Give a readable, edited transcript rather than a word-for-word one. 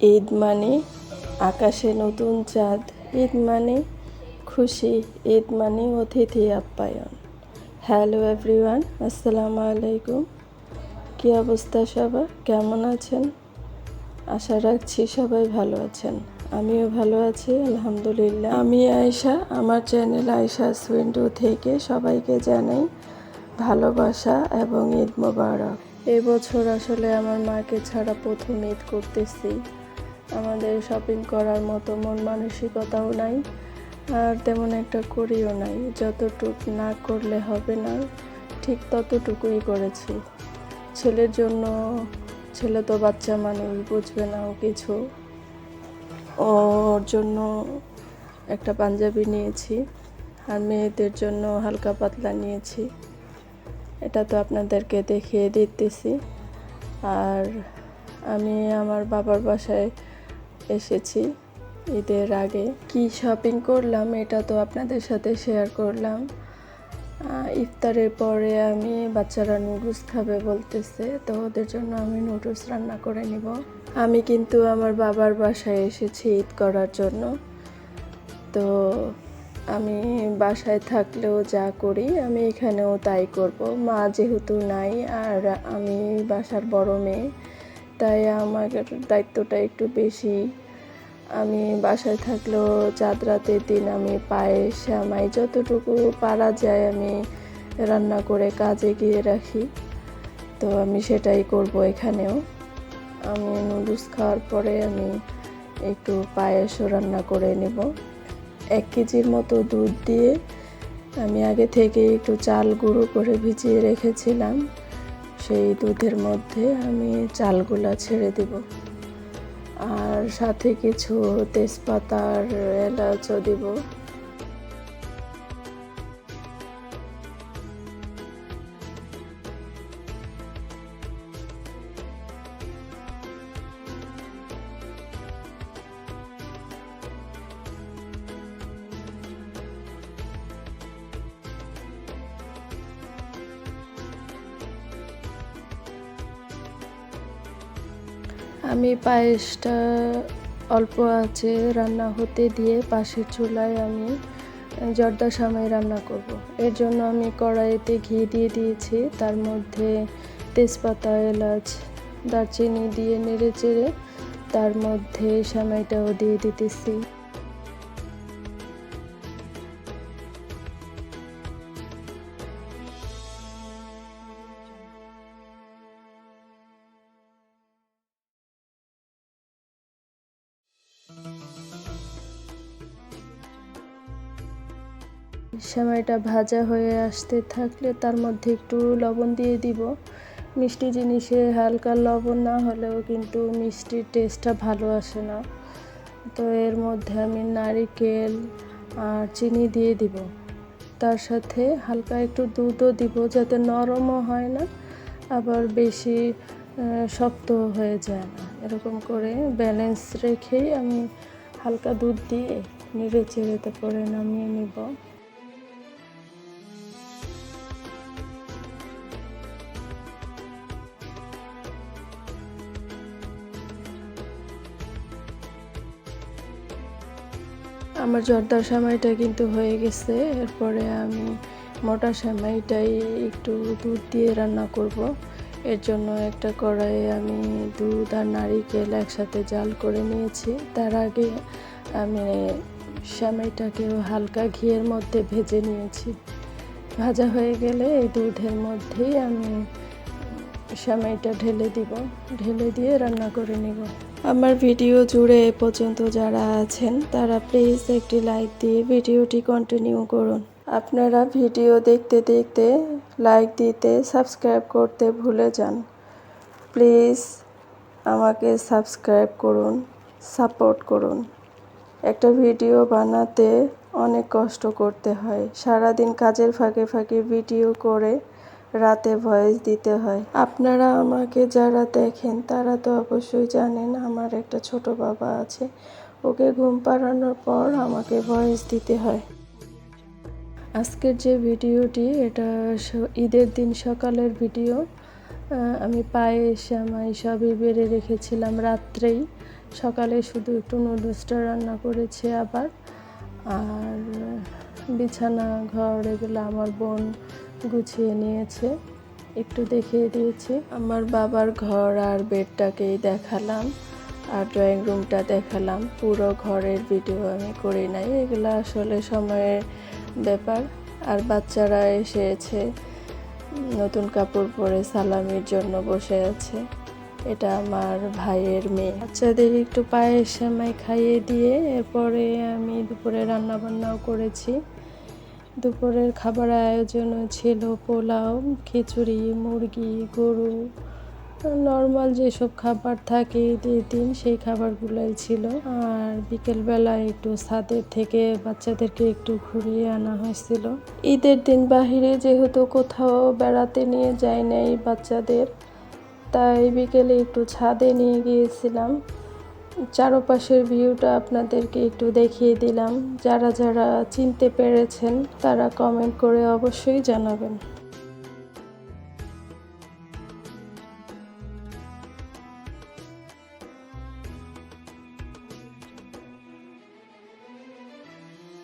ঈদ মানে আকাশে নতুন চাঁদ, ঈদ মানে খুশি, ঈদ মানে অতিথি আপ্যায়ন। হ্যালো এভরিওয়ান, আসসালামু আলাইকুম। কী অবস্থা সবার, কেমন আছেন? আশা রাখছি সবাই ভালো আছেন। আমিও ভালো আছি আলহামদুলিল্লাহ। আমি আয়েশা, আমার চ্যানেল আয়েশাস উইন্ডো থেকে সবাইকে জানাই ভালোবাসা এবং ঈদ মোবারক। এবছর আসলে আমার মাকে ছাড়া প্রথম ঈদ করতেছি। আমাদের শপিং করার মতো মন মানসিকতাও নাই, আর তেমন একটা করিও নাই। যতটুক না করলে হবে না, ঠিক ততটুকুই করেছি। ছেলের জন্য, ছেলে তো বাচ্চা মানুষ, বুঝবে না ও কিছু। ওর জন্য একটা পাঞ্জাবি নিয়েছি, আর মেয়েদের জন্য হালকা পাতলা নিয়েছি। এটা তো আপনাদেরকে দেখিয়ে দিতেছি। আর আমি আমার বাবার বাসায় এসেছি ঈদের আগে। কি শপিং করলাম এটা তো আপনাদের সাথে শেয়ার করলাম। ইফতারের পরে আমি বাচ্চারা নুডলস খাবে বলতেছে, তো ওদের জন্য আমি নুডলস রান্না করে নিব। আমি কিন্তু আমার বাবার বাসায় এসেছি ঈদ করার জন্য। তো আমি বাসায় থাকলেও যা করি আমি এখানেও তাই করব। মা যেহেতু নাই আর আমি বাসার বড় মেয়ে, তাই আমার দায়িত্বটা একটু বেশি। আমি বাসায় থাকলেও চাঁদ রাতের দিন আমি পায়েস, সেমাই যতটুকু পারা যায় আমি রান্না করে কাজে গিয়ে রাখি। তো আমি সেটাই করব এখানেও। আমি নুডলস খাওয়ার পরে আমি একটু পায়েসও রান্না করে নেব। 1 কেজির মতো দুধ দিয়ে আমি আগে থেকে একটু চাল গুঁড়ো করে ভিজিয়ে রেখেছিলাম। সেই দুধের মধ্যে আমি চালগুলা ছেড়ে দেব, আর সাথে কিছু তেজপাতা আর এলাচও দিব। আমি পায়েসটা অল্প আঁচে রান্না হতে দিয়ে পাশের চুলায় আমি জর্দা সেমাই রান্না করব। এর জন্য আমি কড়াইতে ঘি দিয়ে দিয়েছি, তার মধ্যে তেজপাতা, এলাচ, দারচিনি দিয়ে নেড়ে চেড়ে তার মধ্যে সেমাইটাও দিয়ে দিতেছি। সেমাইটা ভাজা হয়ে আসতে থাকলে তার মধ্যে একটু লবণ দিয়ে দিব। মিষ্টি জিনিসে হালকা লবণ না হলেও কিন্তু মিষ্টির টেস্টটা ভালো আসে না। তো এর মধ্যে আমি নারকেল আর চিনি দিয়ে দিব। তার সাথে হালকা একটু দুধও দিব, যাতে নরমও হয় না আবার বেশি শক্ত হয়ে যায় না। এরকম করে ব্যালেন্স রেখেই আমি হালকা দুধ দিয়ে নেড়ে চেড়ে তারপরে নামিয়ে নিব। আমার জর্দার সেমাইটা কিন্তু হয়ে গেছে। এরপরে আমি মোটা সেমাইটাই একটু দুধ দিয়ে রান্না করব। এর জন্য একটা কড়াইয়ে আমি দুধ আর নারিকেল একসাথে জাল করে নিয়েছি। তার আগে আমি সেমাইটাকেও হালকা ঘিয়ের মধ্যে ভেজে নিয়েছি। ভাজা হয়ে গেলে এই দুধের মধ্যেই আমি সেমাইটা ঢেলে দিব, ঢেলে দিয়ে রান্না করে নিব। আমার ভিডিও জুড়ে এ পর্যন্ত যারা আছেন তারা প্লিজ একটি লাইক দিয়ে ভিডিওটি কন্টিনিউ করুন। আপনারা ভিডিও দেখতে দেখতে লাইক দিতে, সাবস্ক্রাইব করতে ভুলে যান। প্লিজ আমাকে সাবস্ক্রাইব করুন, সাপোর্ট করুন। একটা ভিডিও বানাতে অনেক কষ্ট করতে হয়। সারাদিন কাজের ফাঁকে ফাঁকে ভিডিও করে রাতে ভয়েস দিতে হয়। আপনারা আমাকে যারা দেখেন তারা তো অবশ্যই জানেন আমার একটা ছোট বাবা আছে, ওকে ঘুম পাড়ানোর পর আমাকে ভয়েস দিতে হয়। আজকের যে ভিডিওটি, এটা ঈদের দিন সকালের ভিডিও। আমি পায়েস, সেমাই সবই বেড়ে রেখেছিলাম রাত্রেই। সকালে শুধু একটু নুডলসটা রান্না করেছি আবার। আর বিছানা ঘর এগুলো আমার বোন গুছিয়ে নিয়েছে, একটু দেখিয়ে দিয়েছি। আমার বাবার ঘর আর বেডটাকেই দেখালাম, আর ড্রয়িং রুমটা দেখালাম। পুরো ঘরের ভিডিও আমি করি নাই, এগুলো আসলে সময়ের ব্যাপার। আর বাচ্চারা এসেছে, নতুন কাপড় পরে সালামির জন্য বসে আছে। এটা আমার ভাইয়ের মেয়ে। বাচ্চাদের একটু পায়েস সেমাই খাইয়ে দিয়ে এরপরে আমি দুপুরে রান্না বান্নাও করেছি। দুপুরের খাবার আয়োজন ছিল পোলাও, খিচুড়ি, মুরগি, গরু, নর্মাল যেসব খাবার থাকে ঈদের দিন সেই খাবারগুলোই ছিল। আর বিকেলবেলা একটু ছাদের থেকে বাচ্চাদেরকে একটু ঘুরিয়ে আনা হয়েছিল। ঈদের দিন বাহিরে যেহেতু কোথাও বেড়াতে নিয়ে যায় নাই বাচ্চাদের, তাই বিকেলে একটু ছাদে নিয়ে গিয়েছিলাম। চারপাশের ভিউটা আপনাদেরকে একটু দেখিয়ে দিলাম। যারা যারা চিনতে পেরেছেন তারা কমেন্ট করে অবশ্যই জানাবেন।